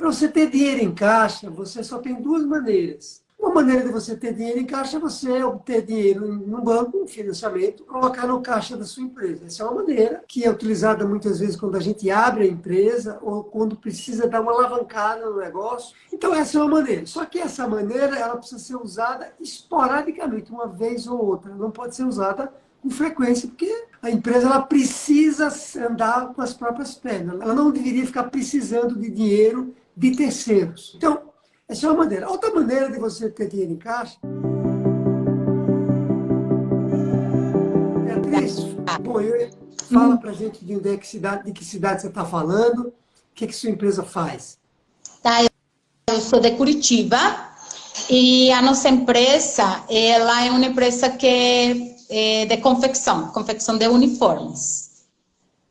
Para você ter dinheiro em caixa, você só tem duas maneiras. Uma maneira de você ter dinheiro em caixa é você obter dinheiro no banco, um financiamento, colocar no caixa da sua empresa. Essa é uma maneira que é utilizada muitas vezes quando a gente abre a empresa ou quando precisa dar uma alavancada no negócio. Então, essa é uma maneira. Só que essa maneira ela precisa ser usada esporadicamente, uma vez ou outra. Ela não pode ser usada com frequência, porque a empresa ela precisa andar com as próprias pernas. Ela não deveria ficar precisando de dinheiro de terceiros. Então, essa é uma maneira. Outra maneira de você ter dinheiro em caixa. Beatriz, bom, fala pra gente de onde é de que cidade você está falando, o que sua empresa faz. Tá, eu sou de Curitiba e a nossa empresa, ela é uma empresa que é de confecção de uniformes.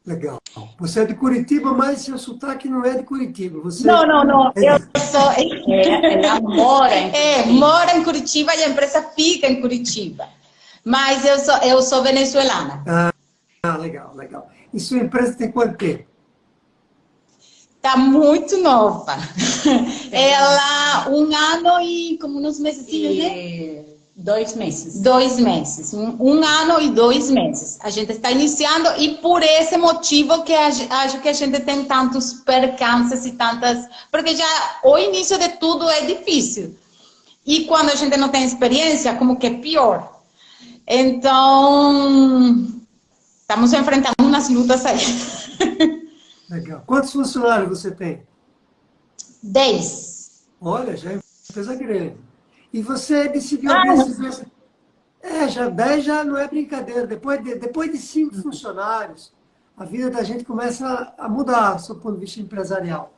Legal. Você é de Curitiba, mas seu sotaque não é de Curitiba. Você Não. Eu sou... Ela mora em Curitiba. Mora em Curitiba e a empresa fica em Curitiba. Mas eu sou venezuelana. Legal. E sua empresa tem quanto tempo? Tá muito nova. Ela, 1 ano e como uns meses, né? 2 meses. 2 meses. 1 ano e 2 meses. A gente está iniciando e por esse motivo que acho que a gente tem tantos percances e tantas... Porque já o início de tudo é difícil. E quando a gente não tem experiência, como que é pior. Então, estamos enfrentando umas lutas aí. Legal. Quantos funcionários você tem? 10. Olha, já é uma empresa grande. E você decidiu abrir essa empresa... já 10 já não é brincadeira. Depois de 5 funcionários, a vida da gente começa a mudar, do seu ponto de vista empresarial.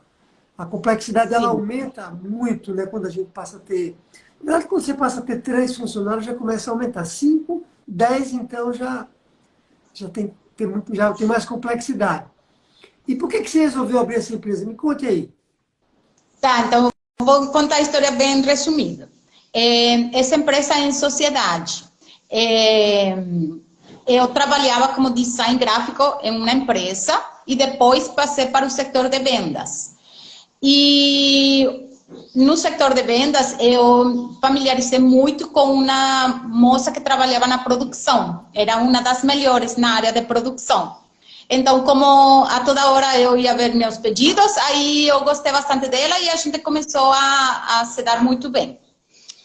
A complexidade ela aumenta muito, né, quando a gente passa a ter... Na verdade, quando você passa a ter 3 funcionários, já começa a aumentar. 5, 10, então já tem mais complexidade. E por que você resolveu abrir essa empresa? Me conte aí. Tá, então vou contar a história bem resumida. Essa empresa é em sociedade. Eu trabalhava como design gráfico em uma empresa e depois passei para o setor de vendas. E no setor de vendas, eu familiarizei muito com uma moça que trabalhava na produção. Era uma das melhores na área de produção. Então, como a toda hora eu ia ver meus pedidos, aí eu gostei bastante dela e a gente começou a se dar muito bem.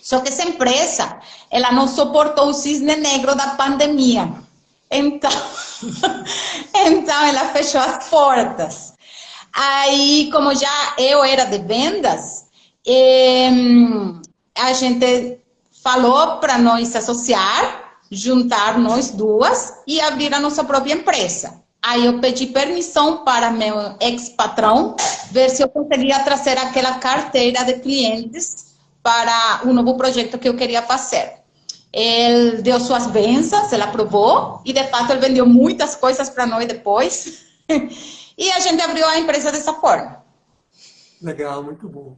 Só que essa empresa, ela não suportou o cisne negro da pandemia. Então ela fechou as portas. Aí, como já eu era de vendas, a gente falou para nós associar, juntar nós duas e abrir a nossa própria empresa. Aí eu pedi permissão para meu ex-patrão, ver se eu conseguia trazer aquela carteira de clientes para o novo projeto que eu queria fazer. Ele deu suas bênçãos, ele aprovou, e de fato ele vendeu muitas coisas para nós depois. E a gente abriu a empresa dessa forma. Legal, muito bom.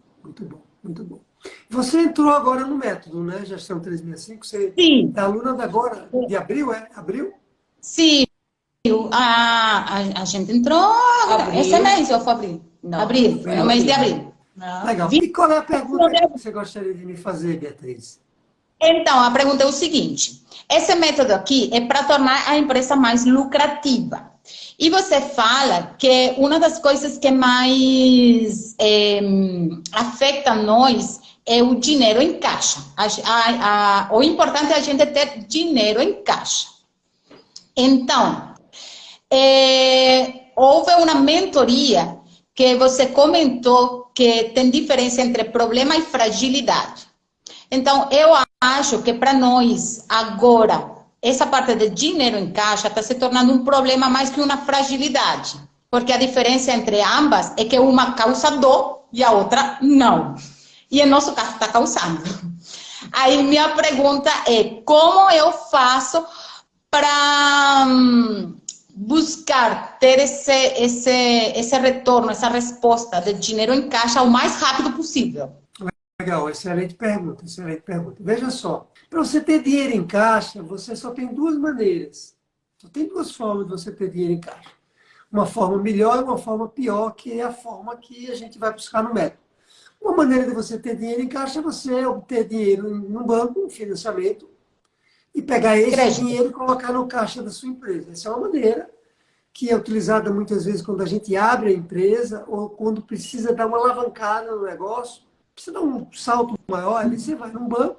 Você entrou agora no método, né? Gestão 365. Você Sim. é aluna da agora, de abril, é? Abril? Sim. A gente entrou esse mês, ou foi abril? Não, abril, foi no mês de abril. Não. Legal. E qual é a pergunta que você gostaria de me fazer, Beatriz? Então, a pergunta é o seguinte. Esse método aqui é para tornar a empresa mais lucrativa. E você fala que uma das coisas que mais afeta nós é o dinheiro em caixa. O importante é a gente ter dinheiro em caixa. Então, houve uma mentoria que você comentou que tem diferença entre problema e fragilidade. Então, eu acho que para nós, agora, essa parte de dinheiro em caixa está se tornando um problema mais que uma fragilidade. Porque a diferença entre ambas é que uma causa dor e a outra não. E em nosso caso está causando. Aí minha pergunta é, como eu faço para buscar ter esse retorno, essa resposta de dinheiro em caixa o mais rápido possível? Legal, excelente pergunta. Veja só, para você ter dinheiro em caixa, você só tem 2 maneiras. Só tem 2 formas de você ter dinheiro em caixa. uma forma melhor e uma forma pior, que é a forma que a gente vai buscar no método. Uma maneira de você ter dinheiro em caixa é você obter dinheiro no banco, um financiamento, e pegar esse Crédito. dinheiro e colocar no caixa da sua empresa. Essa é uma maneira que é utilizada muitas vezes quando a gente abre a empresa ou quando precisa dar uma alavancada no negócio, precisa dar um salto maior, ali você vai num banco,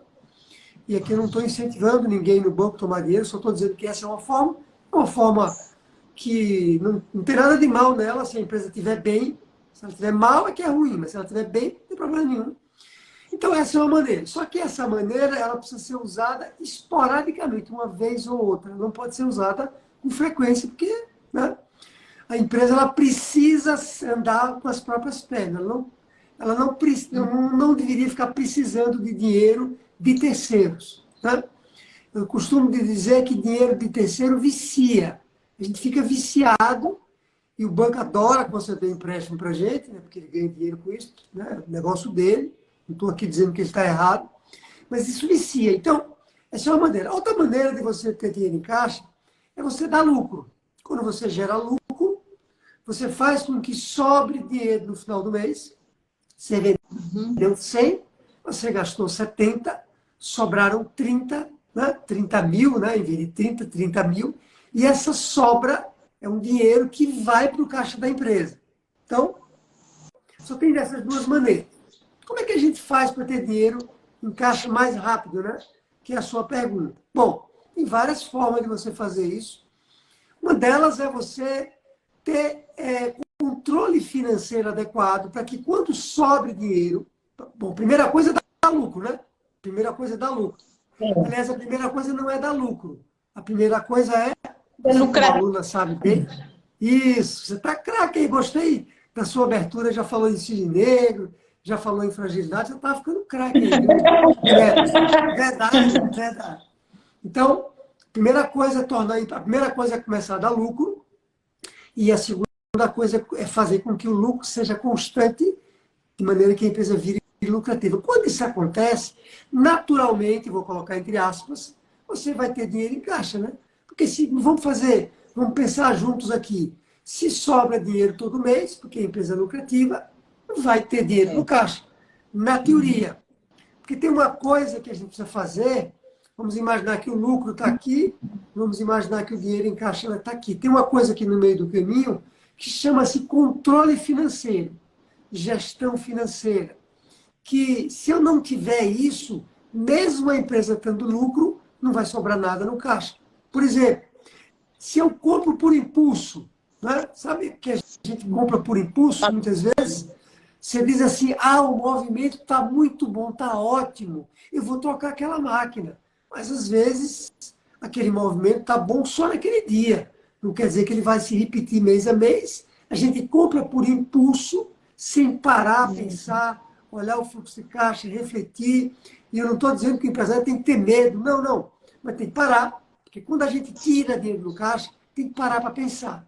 e aqui eu não estou incentivando ninguém no banco a tomar dinheiro, só estou dizendo que essa é uma forma que não tem nada de mal nela, se a empresa estiver bem. Se ela estiver mal é que é ruim, mas se ela estiver bem, não tem problema nenhum. Então essa é uma maneira. Só que essa maneira ela precisa ser usada esporadicamente, uma vez ou outra. Ela não pode ser usada com frequência, porque, né, a empresa ela precisa andar com as próprias pernas. Ela não deveria ficar precisando de dinheiro de terceiros. Né? Eu costumo dizer que dinheiro de terceiro vicia. A gente fica viciado e o banco adora que você dê empréstimo para a gente, né? Porque ele ganha dinheiro com isso, né? É o negócio dele. Não estou aqui dizendo que ele está errado, mas isso vicia. Então, essa é uma maneira. Outra maneira de você ter dinheiro em caixa é você dar lucro. Quando você gera lucro, você faz com que sobre dinheiro no final do mês. Você vendeu 100, você gastou 70, sobraram 30, né? 30 mil, né? Em vez de 30 mil. E essa sobra é um dinheiro que vai para o caixa da empresa. Então, só tem dessas duas maneiras. Como é que a gente faz para ter dinheiro em caixa mais rápido, né? Que é a sua pergunta. Bom, tem várias formas de você fazer isso. Uma delas é você ter controle financeiro adequado para que quando sobre dinheiro... Bom, primeira coisa é dar lucro, né? Primeira coisa é dar lucro. Aliás, a primeira coisa não é dar lucro. A primeira coisa é... lucrar. A aluna sabe bem. Isso, você está craque aí, gostei da sua abertura, já falou em cisne negro, já falou em fragilidade, você está ficando craque aí. Verdade, verdade. Então, a primeira coisa é começar a dar lucro, e a segunda coisa é fazer com que o lucro seja constante, de maneira que a empresa vire lucrativa. Quando isso acontece, naturalmente, vou colocar entre aspas, você vai ter dinheiro em caixa, né? Porque se vamos pensar juntos aqui, se sobra dinheiro todo mês, porque a empresa é lucrativa, vai ter dinheiro no caixa, na teoria. Porque tem uma coisa que a gente precisa fazer, vamos imaginar que o lucro está aqui, vamos imaginar que o dinheiro em caixa está aqui. Tem uma coisa aqui no meio do caminho que chama-se controle financeiro, gestão financeira, que se eu não tiver isso, mesmo a empresa tendo lucro, não vai sobrar nada no caixa. Por exemplo, se eu compro por impulso, né? Sabe que a gente compra por impulso, muitas vezes? Você diz assim, o movimento está muito bom, está ótimo, eu vou trocar aquela máquina. Mas, às vezes, aquele movimento está bom só naquele dia. Não quer dizer que ele vai se repetir mês a mês. A gente compra por impulso, sem parar, pensar, olhar o fluxo de caixa, refletir. E eu não estou dizendo que o empresário tem que ter medo, não. Mas tem que parar. Porque quando a gente tira dinheiro do caixa, tem que parar para pensar.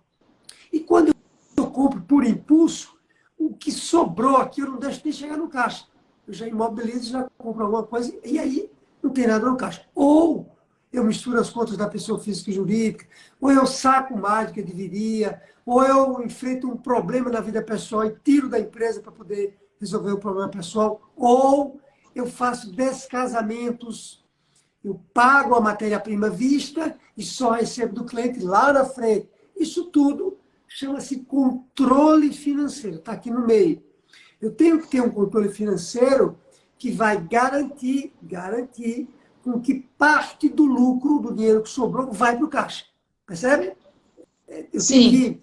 E quando eu compro por impulso, o que sobrou aqui eu não deixo nem chegar no caixa. Eu já imobilizo, já compro alguma coisa, e aí não tem nada no caixa. Ou eu misturo as contas da pessoa física e jurídica, ou eu saco mais do que deveria, ou eu enfrento um problema na vida pessoal e tiro da empresa para poder resolver o problema pessoal, ou eu faço descasamentos. Eu pago a matéria-prima vista e só recebo do cliente lá na frente. Isso tudo chama-se controle financeiro, está aqui no meio. Eu tenho que ter um controle financeiro que vai garantir com que parte do lucro, do dinheiro que sobrou, vai para o caixa. Percebe? Eu tenho que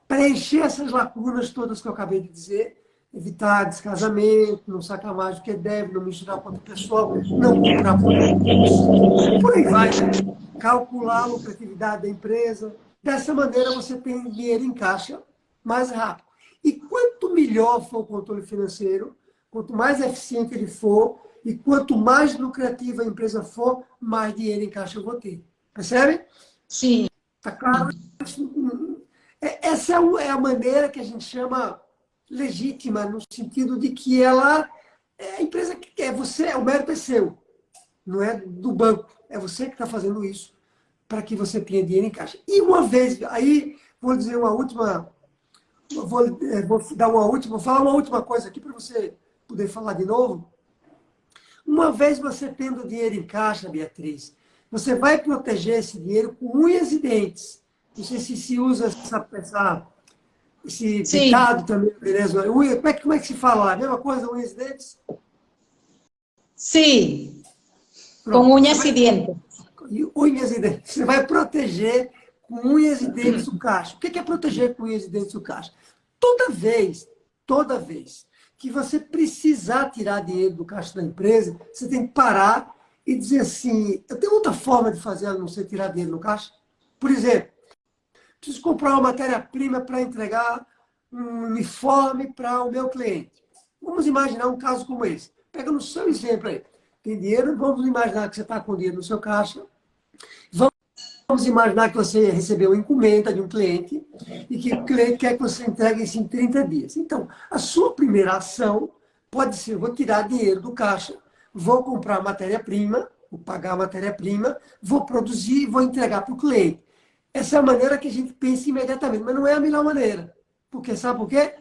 preencher essas lacunas todas que eu acabei de dizer, evitar descasamento, não sacar mais do que deve, não misturar com outra pessoa, não comprar por impulso, por aí vai, né? Calcular a lucratividade da empresa. Dessa maneira, você tem dinheiro em caixa mais rápido. E quanto melhor for o controle financeiro, quanto mais eficiente ele for, e quanto mais lucrativa a empresa for, mais dinheiro em caixa eu vou ter. Percebe? Sim. Tá claro? Essa é a maneira que a gente chama legítima, no sentido de que ela é a empresa que quer. Você, o mérito é seu, não é do banco. É você que está fazendo isso para que você tenha dinheiro em caixa. E uma vez, aí vou dizer uma última... Vou dar uma última, vou falar uma última coisa aqui para você poder falar de novo. Uma vez você tendo dinheiro em caixa, Beatriz, você vai proteger esse dinheiro com unhas e dentes. Não sei se usa esse Sim, ditado também, beleza? Como é que se fala? A mesma coisa, unhas e dentes? sim, com Pronto. unhas e dientes. Unhas e dentes. Você vai proteger com unhas e dentes o caixa. O que é proteger com unhas e dentes o caixa? Toda vez que você precisar tirar dinheiro do caixa da empresa, você tem que parar e dizer assim, eu tenho outra forma de fazer a não ser tirar dinheiro no caixa? Por exemplo, preciso comprar uma matéria-prima para entregar um uniforme para o meu cliente. Vamos imaginar um caso como esse. Pega no seu exemplo aí. Tem dinheiro, vamos imaginar que você está com dinheiro no seu caixa. Vamos imaginar que você recebeu uma encomenda de um cliente e que o cliente quer que você entregue isso em 30 dias. Então, a sua primeira ação pode ser, vou tirar dinheiro do caixa, vou comprar matéria-prima, vou pagar a matéria-prima, vou produzir e vou entregar para o cliente. Essa é a maneira que a gente pensa imediatamente, mas não é a melhor maneira. Porque sabe por quê?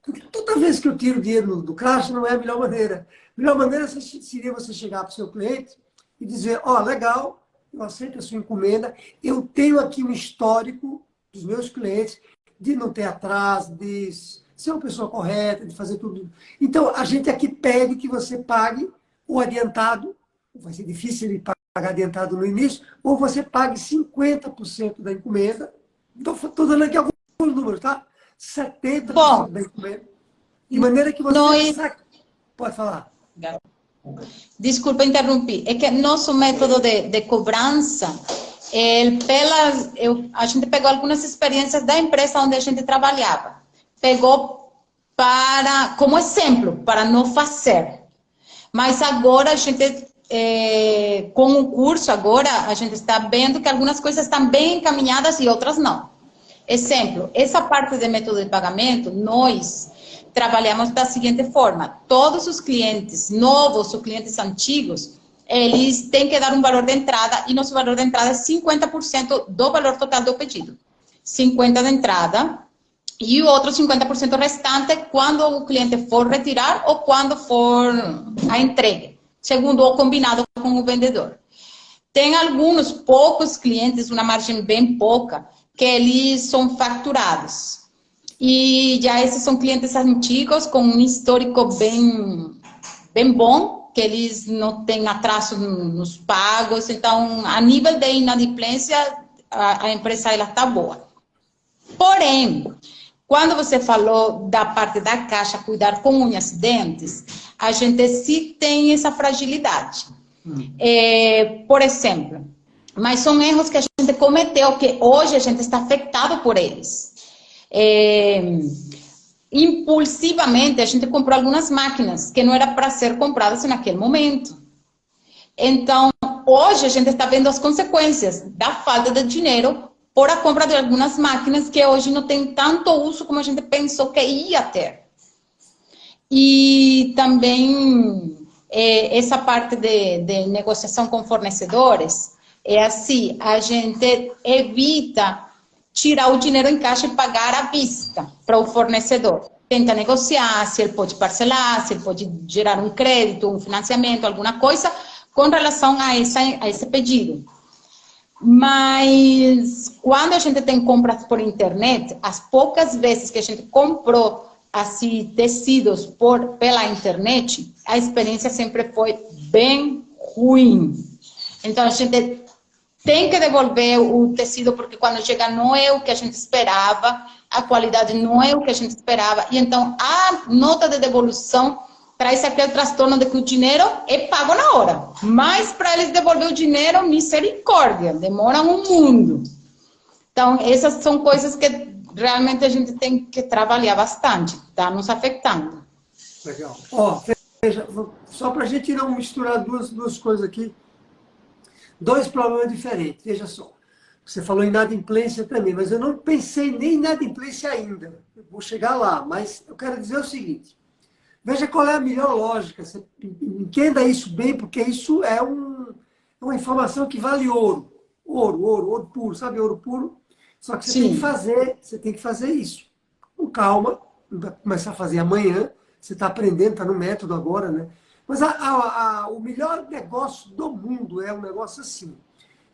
Porque toda vez que eu tiro dinheiro do caixa, não é a melhor maneira. A melhor maneira seria você chegar para o seu cliente e dizer, ó, legal, eu aceito a sua encomenda, eu tenho aqui um histórico dos meus clientes de não ter atraso, de ser uma pessoa correta, de fazer tudo. Então, a gente aqui pede que você pague o adiantado, vai ser difícil ele pagar adiantado no início, ou você pague 50% da encomenda. Estou dando aqui alguns números, tá? 70% Bom, da encomenda. De maneira que você... nós, Pode falar. desculpa interromper, é que nosso método de cobrança, a gente pegou algumas experiências da empresa onde a gente trabalhava, pegou como exemplo, para não fazer. Mas agora a gente, com o curso agora, a gente está vendo que algumas coisas estão bem encaminhadas e outras não. Exemplo, essa parte de método de pagamento, nós trabalhamos da seguinte forma: todos os clientes novos ou clientes antigos, eles têm que dar um valor de entrada e nosso valor de entrada é 50% do valor total do pedido. 50% de entrada e o outro 50% restante quando o cliente for retirar ou quando for a entrega, segundo o combinado com o vendedor. Tem alguns poucos clientes, uma margem bem pouca, que eles são facturados. E já esses são clientes antigos com um histórico bem bom, que eles não têm atraso nos pagos. Então, a nível de inadimplência, a empresa está boa. Porém, quando você falou da parte da caixa, cuidar com unhas e dentes, a gente sim tem essa fragilidade. Por exemplo, mas são erros que a gente cometeu, que hoje a gente está afetado por eles. Impulsivamente, a gente comprou algumas máquinas que não era para ser compradas naquele momento. Então, hoje a gente está vendo as consequências da falta de dinheiro por a compra de algumas máquinas que hoje não tem tanto uso como a gente pensou que ia ter. E também essa parte de negociação com fornecedores, é assim, a gente evita tirar o dinheiro em caixa e pagar à vista para o fornecedor. Tenta negociar se ele pode parcelar, se ele pode gerar um crédito, um financiamento, alguma coisa com relação a esse pedido. Mas quando a gente tem compras por internet, as poucas vezes que a gente comprou assim, tecidos pela internet, a experiência sempre foi bem ruim. Então, a gente tem que devolver o tecido, porque quando chega não é o que a gente esperava, a qualidade não é o que a gente esperava, e então a nota de devolução traz aquele transtorno de que o dinheiro é pago na hora. Mas para eles devolver o dinheiro, misericórdia, demora um mundo. Então, essas são coisas que realmente a gente tem que trabalhar bastante, está nos afetando. Legal. Ó, veja, só para a gente não misturar duas coisas aqui, dois problemas diferentes. Veja só, você falou em inadimplência também, mas eu não pensei nem em inadimplência ainda. Eu vou chegar lá, mas eu quero dizer o seguinte. Veja qual é a melhor lógica. Você entenda isso bem, porque isso é uma informação que vale ouro. Ouro puro. Sabe ouro puro? Só que Sim. você tem que fazer isso. Com calma, não vai começar a fazer amanhã, você está aprendendo, está no método agora, né? Mas o melhor negócio do mundo é um negócio assim.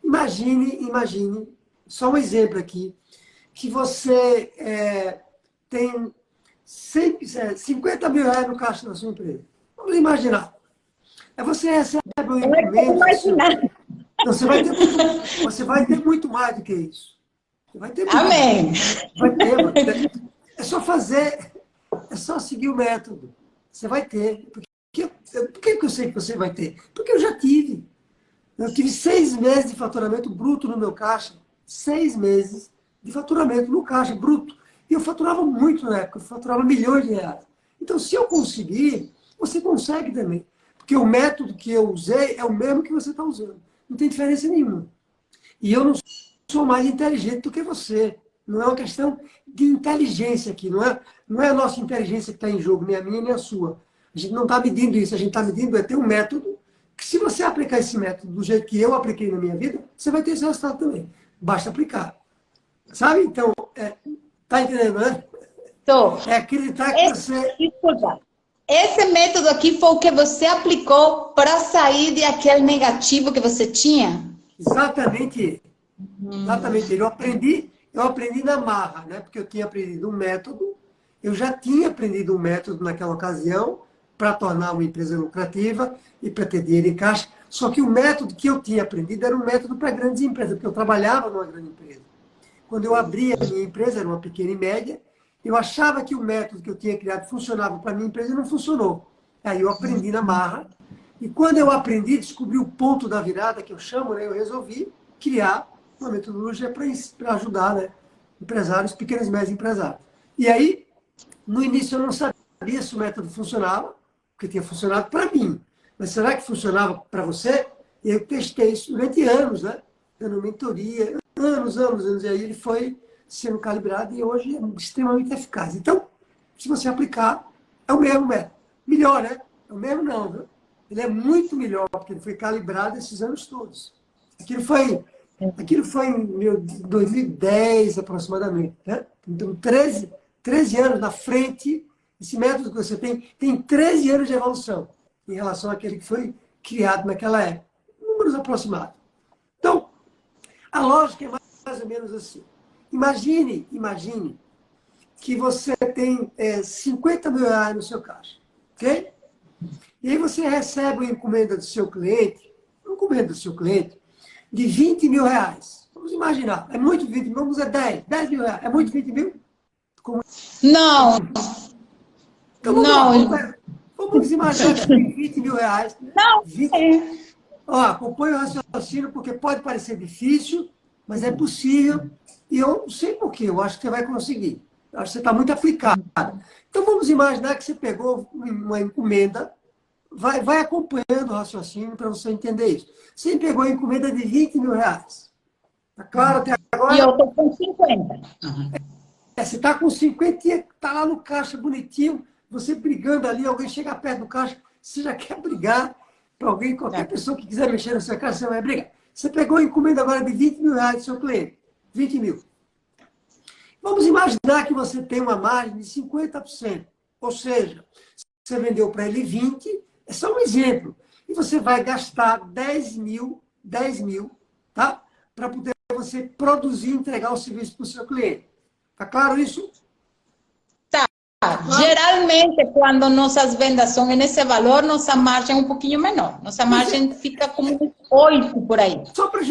Imagine, só um exemplo aqui, que você tem 50 mil reais no caixa da sua empresa. Vamos imaginar. Aí você recebe um encomenda. Então, você vai ter muito mais do que isso. Você vai ter muito Amém. mais. Vai ter. É só fazer, é só seguir o método. Você vai ter. Por que eu sei que você vai ter? Porque eu já tive. Eu tive 6 meses de faturamento bruto no meu caixa. 6 meses de faturamento no caixa bruto. E eu faturava muito na época, eu faturava milhões de reais. Então, se eu conseguir, você consegue também. Porque o método que eu usei é o mesmo que você está usando. Não tem diferença nenhuma. E eu não sou mais inteligente do que você. Não é uma questão de inteligência aqui. Não é a nossa inteligência que está em jogo, nem a minha, nem a sua. A gente não está medindo isso. A gente está medindo ter um método que, se você aplicar esse método do jeito que eu apliquei na minha vida, você vai ter esse resultado também. Basta aplicar. Sabe? Então, tá entendendo, né? Tô. É acreditar que você... Desculpa. Esse método aqui foi o que você aplicou para sair daquele negativo que você tinha? Exatamente. Exatamente. Eu aprendi na marra, né? Porque eu tinha aprendido um método, eu já tinha aprendido um método naquela ocasião para tornar uma empresa lucrativa e para ter dinheiro em caixa. Só que o método que eu tinha aprendido era um método para grandes empresas, porque eu trabalhava numa grande empresa. Quando eu abri a minha empresa, era uma pequena e média, eu achava que o método que eu tinha criado funcionava para a minha empresa e não funcionou. Aí eu aprendi na marra, e quando eu aprendi, descobri o ponto da virada, que eu chamo, né, eu resolvi criar uma metodologia para ajudar, né, empresários, pequenos e médios empresários. E aí, no início eu não sabia se o método funcionava, porque tinha funcionado para mim. Mas será que funcionava para você? E eu testei isso durante anos, né? Dando mentoria, anos. E aí ele foi sendo calibrado e hoje é extremamente eficaz. Então, se você aplicar, é o mesmo método. Melhor, né? É o mesmo não, viu? Ele é muito melhor, porque ele foi calibrado esses anos todos. Aquilo foi em 2010, aproximadamente. Né? Então, 13 anos na frente, esse método que você tem 13 anos de evolução em relação àquele que foi criado naquela época. Números aproximados. Então, a lógica é mais ou menos assim. Imagine que você tem 50 mil reais no seu caixa, ok? E aí você recebe uma encomenda do seu cliente, de 20 mil reais. Vamos imaginar, é muito 20 mil, vamos dizer 10 mil reais. É muito 20 mil? Não. Então Não. vamos imaginar que tem 20 mil reais. Não. 20. Ó, acompanhe o raciocínio, porque pode parecer difícil, mas é possível. E eu não sei porquê, eu acho que você vai conseguir. Eu acho que você está muito aplicado. Então vamos imaginar que você pegou uma encomenda, vai acompanhando o raciocínio para você entender isso. Você pegou a encomenda de 20 mil reais. Tá claro até agora? E eu estou com 50. Você está com 50, está lá no caixa bonitinho, você brigando ali, alguém chega perto do caixa, você já quer brigar para alguém, qualquer pessoa que quiser mexer na sua caixa, você vai brigar. Você pegou a encomenda agora de 20 mil reais do seu cliente. 20 mil. Vamos imaginar que você tem uma margem de 50%. Ou seja, você vendeu para ele 20, é só um exemplo. E você vai gastar 10 mil, tá? Para poder você produzir e entregar o serviço para o seu cliente. Tá claro isso? Tá. Geralmente, quando nossas vendas são nesse valor, nossa margem é um pouquinho menor. Nossa margem fica como 8 por aí. Só para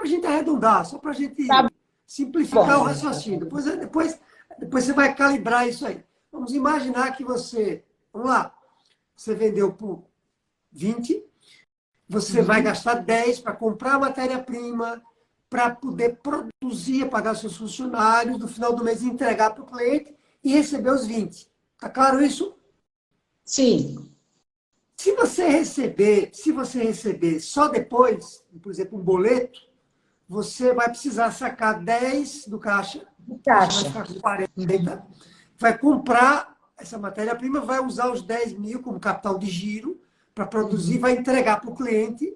gente arredondar, só para a gente simplificar o raciocínio. Depois você vai calibrar isso aí. Vamos imaginar que você vendeu por 20, você vai gastar 10 para comprar matéria-prima, para poder produzir, pagar seus funcionários, no final do mês entregar para o cliente e receber os 20. Tá claro isso? Sim. Se você receber só depois, por exemplo, um boleto, você vai precisar sacar 10 do caixa, vai ficar com 40, vai comprar essa matéria-prima, vai usar os 10 mil como capital de giro para produzir, vai entregar para o cliente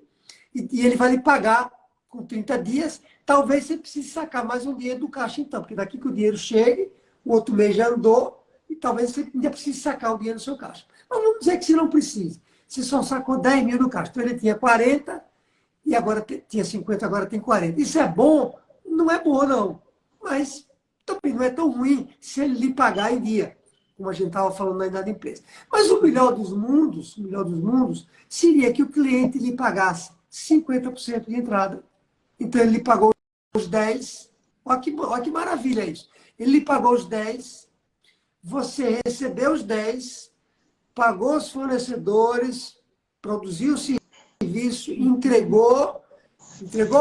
e ele vai lhe pagar com 30 dias, talvez você precise sacar mais um dinheiro do caixa então, porque daqui que o dinheiro chegue, o outro mês já andou, e talvez você ainda precise sacar o dinheiro do seu caixa. Mas vamos dizer que você não precisa. Você só sacou 10 mil do caixa. Então ele tinha 40, e agora tinha 50, agora tem 40. Isso é bom? Não é bom, não. Mas também não é tão ruim se ele lhe pagar em dia, como a gente estava falando na inadimplência. Mas o melhor dos mundos, seria que o cliente lhe pagasse 50% de entrada. Então ele lhe pagou os 10. Olha que maravilha isso. Ele lhe pagou os 10, você recebeu os 10, pagou os fornecedores, produziu o serviço, entregou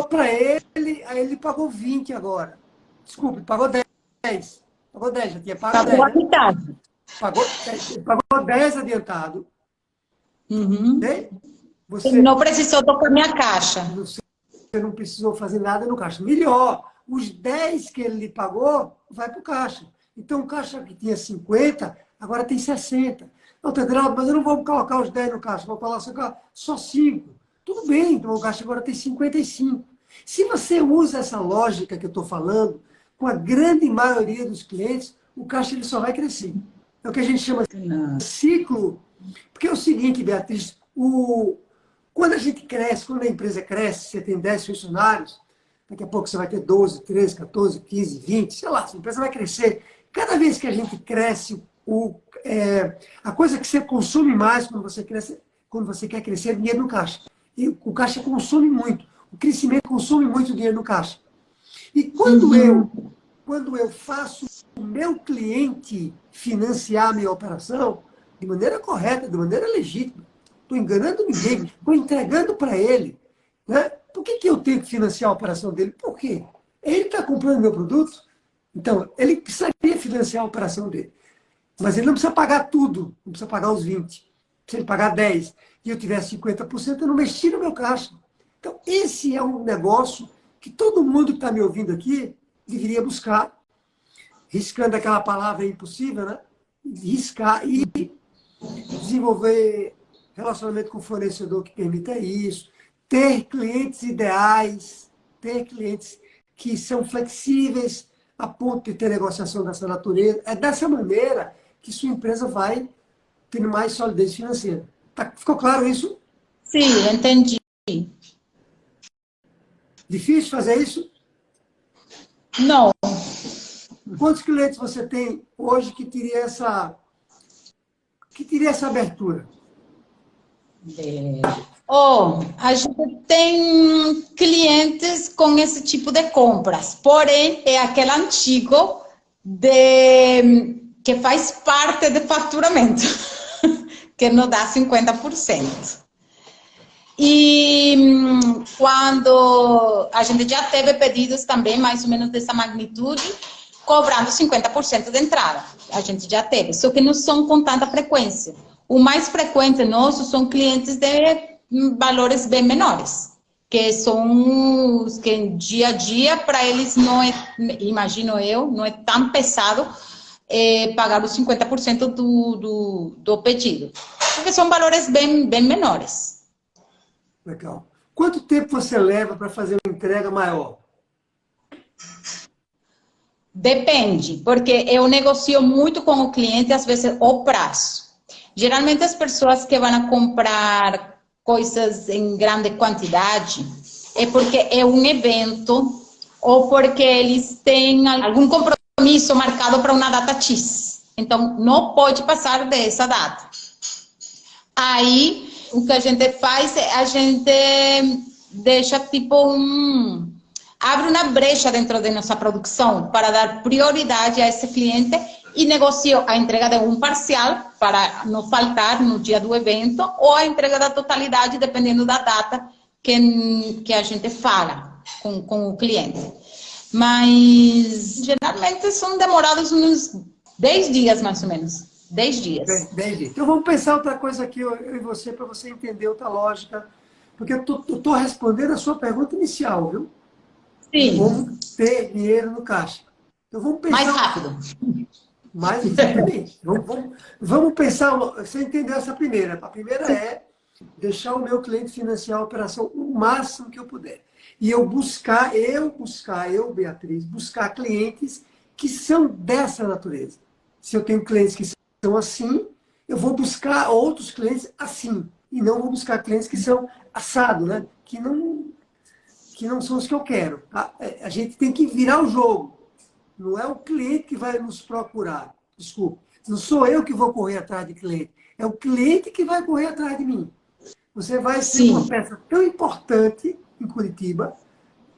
para ele, aí ele pagou 20 agora. Desculpe, pagou 10. Pagou 10, já tinha pago 10. Pagou a metade. Pagou 10 adiantado. Uhum. Né? Você não precisou tocar minha caixa. Você não precisou fazer nada no caixa. Melhor, os 10 que ele lhe pagou, vai para o caixa. Então, o caixa que tinha 50, agora tem 60. Não, Tedraldo, mas eu não vou colocar os 10 no caixa, vou colocar só 5. Tudo bem, então o caixa agora tem 55. Se você usa essa lógica que eu estou falando, com a grande maioria dos clientes, o caixa ele só vai crescer. É o que a gente chama de ciclo. Porque é o seguinte, Beatriz, quando a gente cresce, quando a empresa cresce, você tem 10 funcionários, daqui a pouco você vai ter 12, 13, 14, 15, 20, sei lá, a empresa vai crescer. Cada vez que a gente cresce, a coisa que você consome mais quando você quer crescer é dinheiro no caixa. E o caixa consome muito. O crescimento consome muito dinheiro no caixa. E quando eu faço o meu cliente financiar a minha operação de maneira correta, de maneira legítima, estou enganando ninguém, estou entregando para ele, né? Por que eu tenho que financiar a operação dele? Por quê? Ele está comprando meu produto, então ele precisaria financiar a operação dele. Mas ele não precisa pagar tudo, não precisa pagar os 20. Se ele pagar 10 e eu tiver 50%, eu não mexi no meu caixa. Então, esse é um negócio que todo mundo que está me ouvindo aqui deveria buscar, riscando aquela palavra impossível, né? Riscar e desenvolver relacionamento com o fornecedor que permita isso, ter clientes ideais, ter clientes que são flexíveis a ponto de ter negociação dessa natureza. É dessa maneira que sua empresa vai tendo mais solidez financeira. Ficou claro isso? Sim, entendi. Difícil fazer isso? Não. Quantos clientes você tem hoje que teria essa abertura? A gente tem clientes com esse tipo de compras, porém é aquele antigo que faz parte do faturamento, que não dá 50%. E quando a gente já teve pedidos também, mais ou menos dessa magnitude, cobrando 50% de entrada. A gente já teve, só que não são com tanta frequência. O mais frequente nosso são clientes de valores bem menores, que são os que dia a dia, para eles não é, imagino eu, não é tão pesado pagar os 50% do pedido, porque são valores bem menores. Legal. Quanto tempo você leva para fazer uma entrega maior? Depende, porque eu negocio muito com o cliente, às vezes, o prazo. Geralmente, as pessoas que vão comprar coisas em grande quantidade é porque é um evento ou porque eles têm algum compromisso marcado para uma data X. Então, não pode passar dessa data. Aí, o que a gente faz é a gente deixa tipo abre uma brecha dentro de nossa produção para dar prioridade a esse cliente e negocia a entrega de um parcial para não faltar no dia do evento ou a entrega da totalidade, dependendo da data que a gente fala com o cliente. Mas, geralmente, são demorados uns 10 dias, mais ou menos. 10 dias. 10 dias. Então, vamos pensar outra coisa aqui, eu e você, para você entender outra lógica. Porque eu estou respondendo a sua pergunta inicial, viu? Sim. Como ter dinheiro no caixa. Então, vamos pensar... Mais rápido. Mais exatamente. Vamos pensar... Você entendeu essa primeira. A primeira é deixar o meu cliente financiar a operação o máximo que eu puder. E eu, Beatriz, buscar clientes que são dessa natureza. Se eu tenho clientes que são assim, eu vou buscar outros clientes assim. E não vou buscar clientes que são assado, né? Que não são os que eu quero. Tá? A gente tem que virar o jogo. Não é o cliente que vai nos procurar. Desculpe. Não sou eu que vou correr atrás de cliente. É o cliente que vai correr atrás de mim. Você vai ser uma peça tão importante em Curitiba,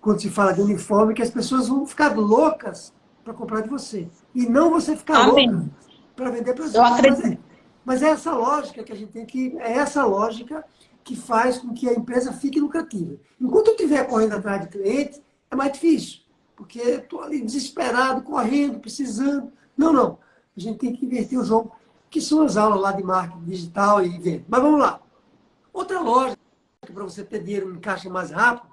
quando se fala de uniforme, que as pessoas vão ficar loucas para comprar de você. E não você ficar louca para vender para você. Eu acredito. Mas é essa lógica que a gente tem que... É essa lógica que faz com que a empresa fique lucrativa. Enquanto eu estiver correndo atrás de cliente, é mais difícil. Porque eu estou ali desesperado, correndo, precisando. Não. A gente tem que inverter o jogo, que são as aulas lá de marketing digital e venda. Mas vamos lá. Outra lógica para você ter dinheiro em caixa mais rápido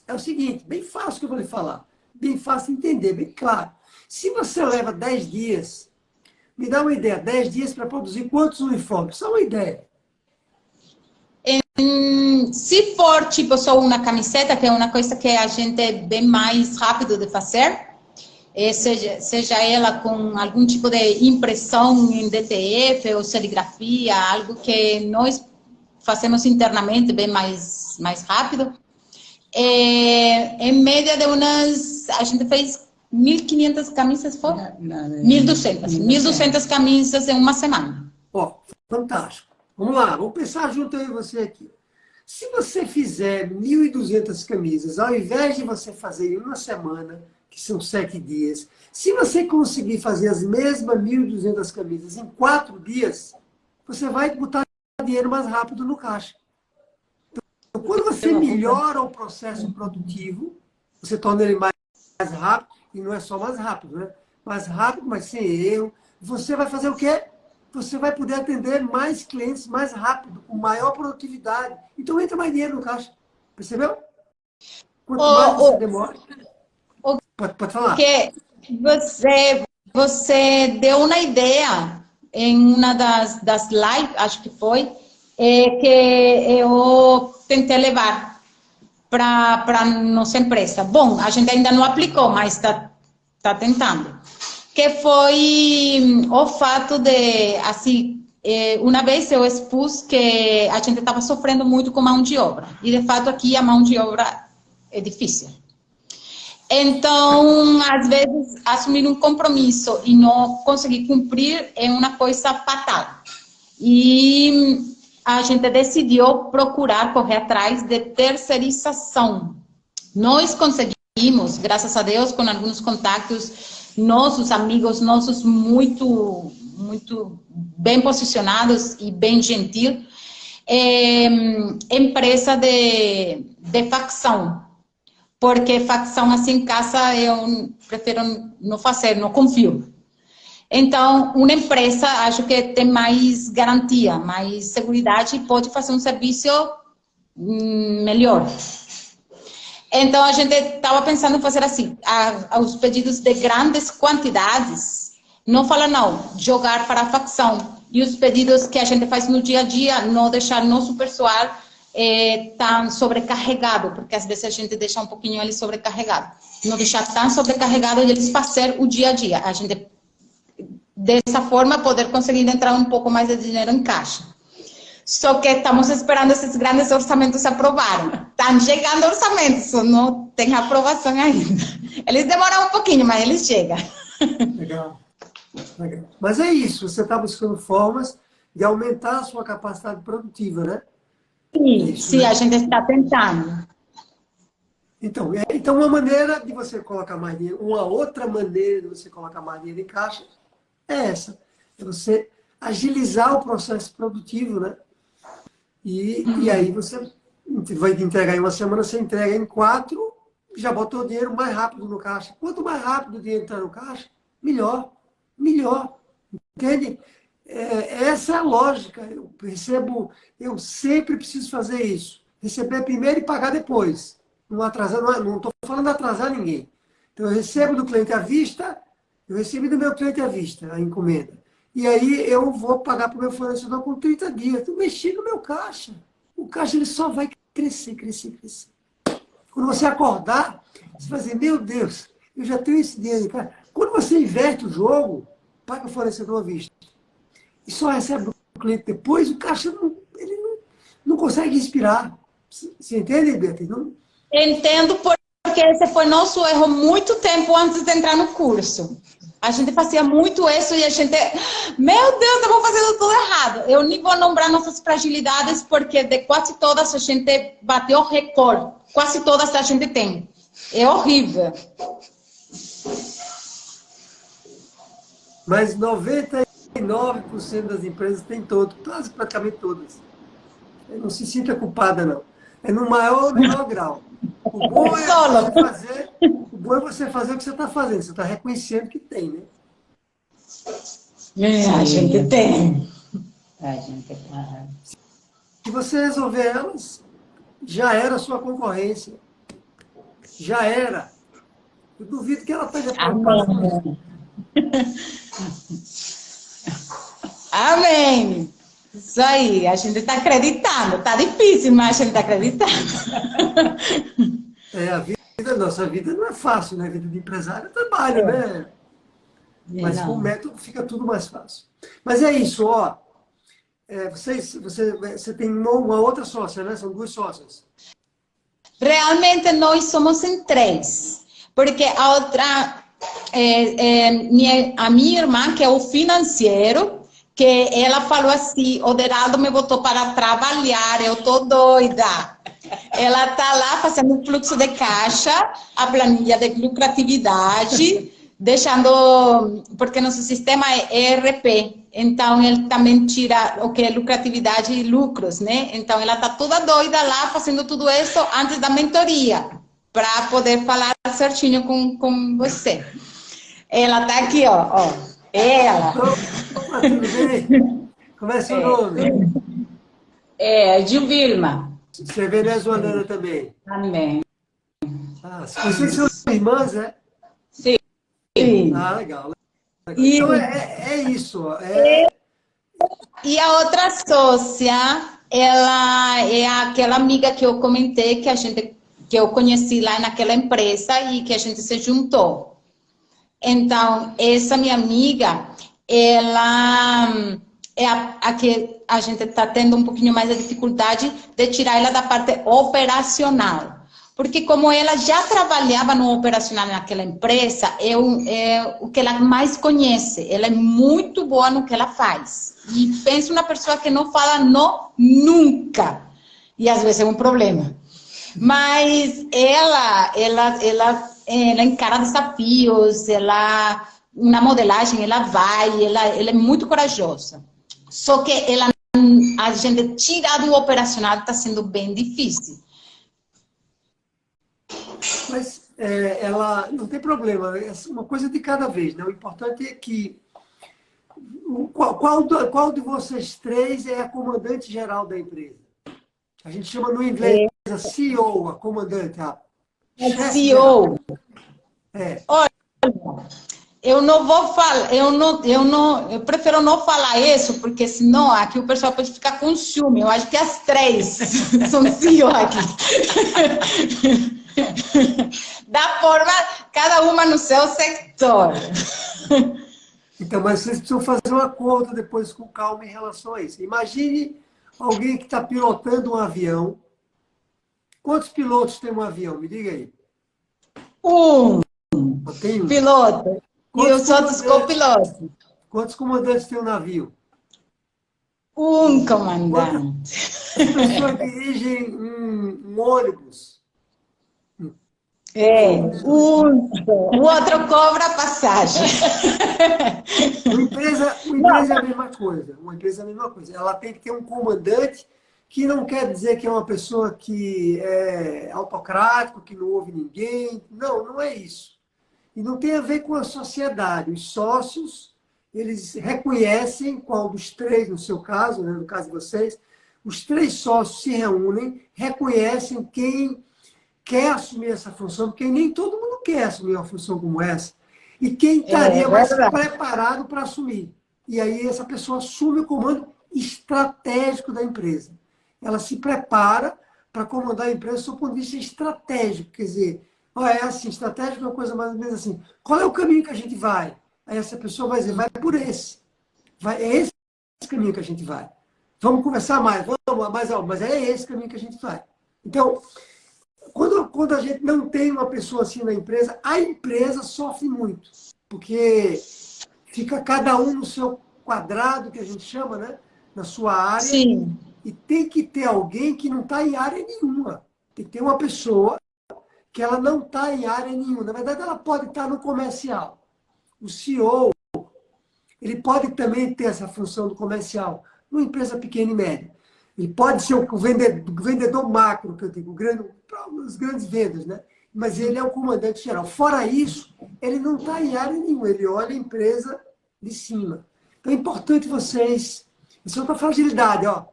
é o seguinte, bem fácil que eu vou lhe falar. Bem fácil de entender, bem claro. Se você leva 10 dias, me dá uma ideia, 10 dias para produzir quantos uniformes? Só uma ideia. Se for, tipo, só uma camiseta, que é uma coisa que a gente é bem mais rápido de fazer, seja ela com algum tipo de impressão em DTF ou serigrafia, algo que nós fazemos internamente bem mais rápido, em média de umas... A gente fez 1.500 camisas, foi? 1.200 camisas em uma semana. Ó, fantástico. Vamos lá, vamos pensar junto aí você aqui. Se você fizer 1.200 camisas, ao invés de você fazer em uma semana, que são 7 dias, se você conseguir fazer as mesmas 1.200 camisas em 4 dias, você vai botar dinheiro mais rápido no caixa. Então, quando você melhora o processo produtivo, você torna ele mais rápido, e não é só mais rápido, né? Mais rápido, mas sem erro. Você vai fazer o quê? Você vai poder atender mais clientes mais rápido, com maior produtividade. Então entra mais dinheiro no caixa. Percebeu? Quanto mais você demora... Pode falar. Que você deu uma ideia em uma das lives, acho que foi, que eu tentei levar para nossa empresa. Bom, a gente ainda não aplicou, mas está tentando. Que foi o fato de, assim, uma vez eu expus que a gente estava sofrendo muito com mão de obra. E, de fato, aqui a mão de obra é difícil. Então, às vezes, assumir um compromisso e não conseguir cumprir é uma coisa fatal. E a gente decidiu procurar correr atrás de terceirização. Nós conseguimos, graças a Deus, com alguns contatos, nossos amigos, nossos muito bem posicionados e bem gentil, empresa de facção. Porque facção assim em casa eu prefiro não fazer, não confio. Então, uma empresa, acho que tem mais garantia, mais segurança e pode fazer um serviço melhor. Então, a gente estava pensando em fazer assim, os pedidos de grandes quantidades, não fala não, jogar para a facção. E os pedidos que a gente faz no dia a dia, não deixar nosso pessoal tão sobrecarregado, porque às vezes a gente deixa um pouquinho ele sobrecarregado. Não deixar tão sobrecarregado e eles fazer o dia a dia. A gente, dessa forma, poder conseguir entrar um pouco mais de dinheiro em caixa. Só que estamos esperando esses grandes orçamentos aprovarem. Estão chegando orçamentos, só não tem aprovação ainda. Eles demoram um pouquinho, mas eles chegam. Legal. Legal. Mas é isso, você está buscando formas de aumentar a sua capacidade produtiva, né? Sim, né? A gente está tentando. Então, uma maneira de você colocar mais dinheiro, uma outra maneira de você colocar mais dinheiro em caixa é essa. É você agilizar o processo produtivo, né? E aí você vai entregar em uma semana, você entrega em 4, já botou o dinheiro mais rápido no caixa. Quanto mais rápido o dinheiro entrar no caixa, melhor. Melhor. Entende? Essa é a lógica. Eu sempre preciso fazer isso. Receber primeiro e pagar depois. Não atrasar, não estou falando de atrasar ninguém. Então, eu recebo do cliente à vista, eu recebi do meu cliente à vista a encomenda. E aí eu vou pagar para o meu fornecedor com 30 dias. Eu mexi no meu caixa. O caixa ele só vai crescer, crescer, crescer. Quando você acordar, você vai dizer, meu Deus, eu já tenho esse dinheiro, cara. Quando você inverte o jogo, paga o fornecedor à vista e só recebe do cliente depois, o caixa ele não consegue inspirar. Você entende, Beatriz? Não? Entendo porque esse foi nosso erro muito tempo antes de entrar no curso. A gente fazia muito isso e a gente, meu Deus, eu vou fazendo tudo errado. Eu nem vou nombrar nossas fragilidades porque de quase todas a gente bateu recorde. Quase todas a gente tem. É horrível. Mas 99% das empresas tem todo, quase praticamente todas. Não se sinta culpada, não. É no maior ou menor grau. O bom é você fazer o que você está fazendo. Você está reconhecendo que tem, né? A gente tem. A gente... Se você resolver elas, já era a sua concorrência. Já era. Eu duvido que ela esteja preocupada com isso. Amém. Isso aí, a gente está acreditando. Tá difícil, mas a gente está acreditando. Nossa vida não é fácil, né? A vida de empresário é trabalho, né? Mas com o método fica tudo mais fácil. Mas é isso, ó. Você tem uma outra sócia, né? São duas sócias. Realmente nós somos em 3. Porque a outra, a minha irmã, que é o financeiro, que ela falou assim, o Deraldo me botou para trabalhar, eu tô doida. Ela tá lá fazendo o fluxo de caixa, a planilha de lucratividade, deixando, porque nosso sistema é ERP, então ele também tira o que é lucratividade e lucros, né? Então ela tá toda doida lá fazendo tudo isso antes da mentoria, para poder falar certinho com você. Ela tá aqui, ó. Ela. Opa, tudo bem? Como é seu nome? Gilvilma. Você é venezuelana também? Amém. Vocês são irmãs, né? Sim. Ah, legal. Então é isso. E a outra sócia, ela é aquela amiga que eu comentei que eu conheci lá naquela empresa e que a gente se juntou. Então, essa minha amiga, ela é a que a gente está tendo um pouquinho mais de dificuldade de tirar ela da parte operacional. Porque como ela já trabalhava no operacional naquela empresa, é o que ela mais conhece. Ela é muito boa no que ela faz. E pensa uma pessoa que não fala não nunca. E às vezes é um problema. Mas ela encara desafios, na modelagem ela vai, ela é muito corajosa. Só que a gente tirar do operacional está sendo bem difícil. Mas ela não tem problema, é uma coisa de cada vez, né? O importante é que qual de vocês três é a comandante geral da empresa? A gente chama no inglês a CEO, a comandante, a CEO. Olha, eu não vou falar, eu prefiro não falar isso, porque senão aqui o pessoal pode ficar com ciúme. Eu acho que as 3 são CEO aqui. Da forma, cada uma no seu sector. Então, mas vocês precisam fazer um acordo depois com calma em relação a isso. Imagine alguém que está pilotando um avião. Quantos pilotos tem um avião? Me diga aí. Tem um. Piloto. E os outros copilotos. Quantos comandantes tem um navio? Um comandante. As pessoas dirigem um ônibus. O outro cobra a passagem. Uma empresa é a mesma coisa. Uma empresa é a mesma coisa. Ela tem que ter um comandante que não quer dizer que é uma pessoa que é autocrático, que não ouve ninguém. Não, não é isso. E não tem a ver com a sociedade. Os sócios, eles reconhecem qual dos 3, no seu caso, né, no caso de vocês, os 3 sócios se reúnem, reconhecem quem quer assumir essa função, porque nem todo mundo quer assumir uma função como essa. E quem estaria mais preparado para assumir. E aí essa pessoa assume o comando estratégico da empresa. Ela se prepara para comandar a empresa do ponto de vista estratégico. Quer dizer, ó, é assim, estratégico é uma coisa mais ou menos assim. Qual é o caminho que a gente vai? Aí essa pessoa vai dizer, vai por esse. É esse caminho que a gente vai. Vamos conversar mais, mas é esse caminho que a gente vai. Então, quando a gente não tem uma pessoa assim na empresa, a empresa sofre muito. Porque fica cada um no seu quadrado, que a gente chama, né? Na sua área. Sim. E tem que ter alguém que não está em área nenhuma. Tem que ter uma pessoa que ela não está em área nenhuma. Na verdade, ela pode estar no comercial. O CEO, ele pode também ter essa função do comercial, numa empresa pequena e média. Ele pode ser o vendedor macro, que eu digo, os grandes vendas, né? Mas ele é o comandante geral. Fora isso, ele não está em área nenhuma, ele olha a empresa de cima. Então é importante vocês... Isso é outra fragilidade, ó.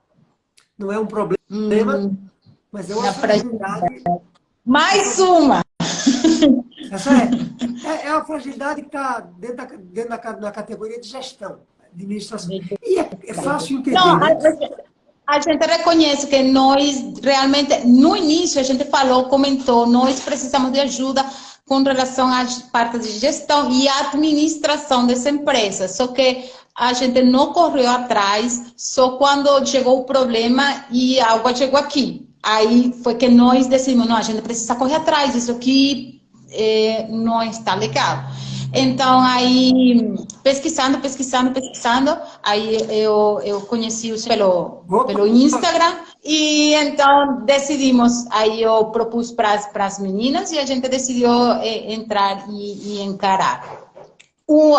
Não é um problema, mas é uma fragilidade. Mais uma! Essa é uma fragilidade que está dentro da categoria de gestão, administração. E é fácil entender. Não, né? a gente reconhece que nós realmente, no início a gente falou, comentou, nós precisamos de ajuda com relação às partes de gestão e administração dessa empresa. Só que a gente não correu atrás, só quando chegou o problema e a água chegou aqui. Aí foi que nós decidimos, não, a gente precisa correr atrás, isso aqui não está legal. Então, aí, pesquisando, aí eu conheci o pelo Instagram, e então decidimos, aí eu propus para as meninas, e a gente decidiu entrar e encarar.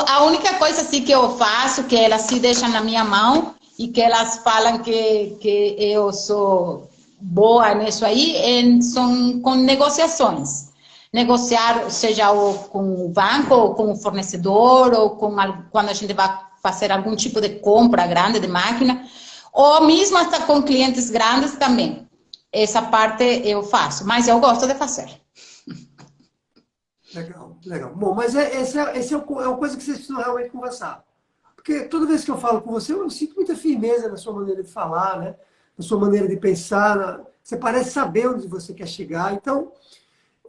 A única coisa assim, que eu faço, que elas se deixam na minha mão, e que elas falam que eu sou boa nisso aí, são com negociações. Negociar, seja com o banco, ou com o fornecedor, ou quando a gente vai fazer algum tipo de compra grande de máquina, ou mesmo até com clientes grandes também. Essa parte eu faço, mas eu gosto de fazer. Legal, legal. Bom, mas essa é uma coisa que vocês precisam realmente conversar. Porque toda vez que eu falo com você, eu sinto muita firmeza na sua maneira de falar, né? Na sua maneira de pensar. Você parece saber onde você quer chegar. Então,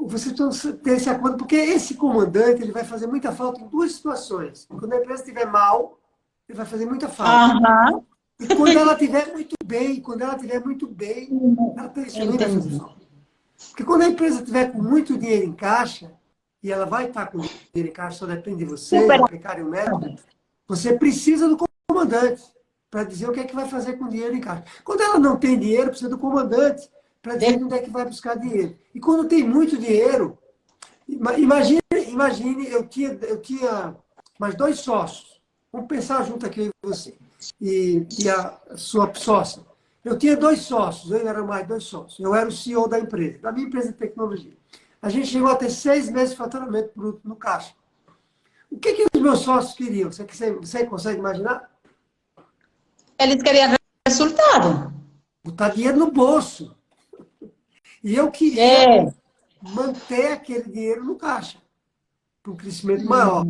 você precisa ter esse acordo, porque esse comandante ele vai fazer muita falta em duas situações. Quando a empresa estiver mal, ele vai fazer muita falta. Uhum. E quando ela estiver muito bem, ela também vai fazer falta. Porque quando a empresa estiver com muito dinheiro em caixa, e ela vai estar com dinheiro em caixa, só depende de você, aplicar o método, você precisa do comandante para dizer o que é que vai fazer com o dinheiro em caixa. Quando ela não tem dinheiro, precisa do comandante para dizer onde é que vai buscar dinheiro. E quando tem muito dinheiro, imagine eu tinha mais 2 sócios. Vamos pensar junto aqui você e a sua sócia. Eu tinha 2 sócios, eu era mais 2 sócios. Eu era o CEO da empresa, da minha empresa de tecnologia. A gente chegou a ter 6 meses de faturamento bruto no caixa. O que os meus sócios queriam? Você consegue imaginar? Eles queriam resultado. Botar dinheiro no bolso. E eu queria manter aquele dinheiro no caixa, para um crescimento maior.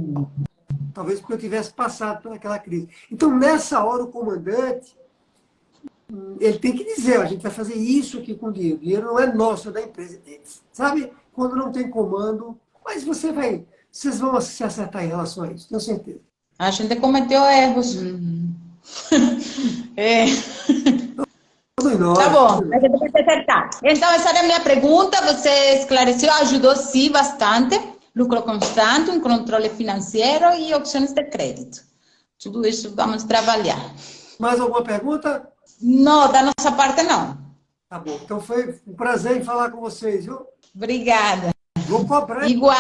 Talvez porque eu tivesse passado por aquela crise. Então, nessa hora, o comandante, ele tem que dizer, a gente vai fazer isso aqui com o dinheiro. O dinheiro não é nosso, é da empresa. Sabe, quando não tem comando, mas vocês vão se acertar em relação a isso, tenho certeza. A gente cometeu erros. Tá bom, a gente precisa acertar. Então, essa era a minha pergunta. Você esclareceu, ajudou sim bastante. Lucro constante, um controle financeiro e opções de crédito. Tudo isso vamos trabalhar. Mais alguma pergunta? Não, da nossa parte não. Tá bom, então foi um prazer em falar com vocês, viu? Obrigada. Vou cobrar. Igual.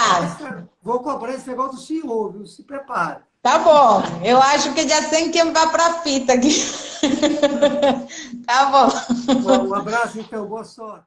Vou cobrar esse negócio do CEO, viu? Se prepare. Tá bom, eu acho que já sei quem vai para a fita aqui. Tá bom. Um abraço, então, boa sorte.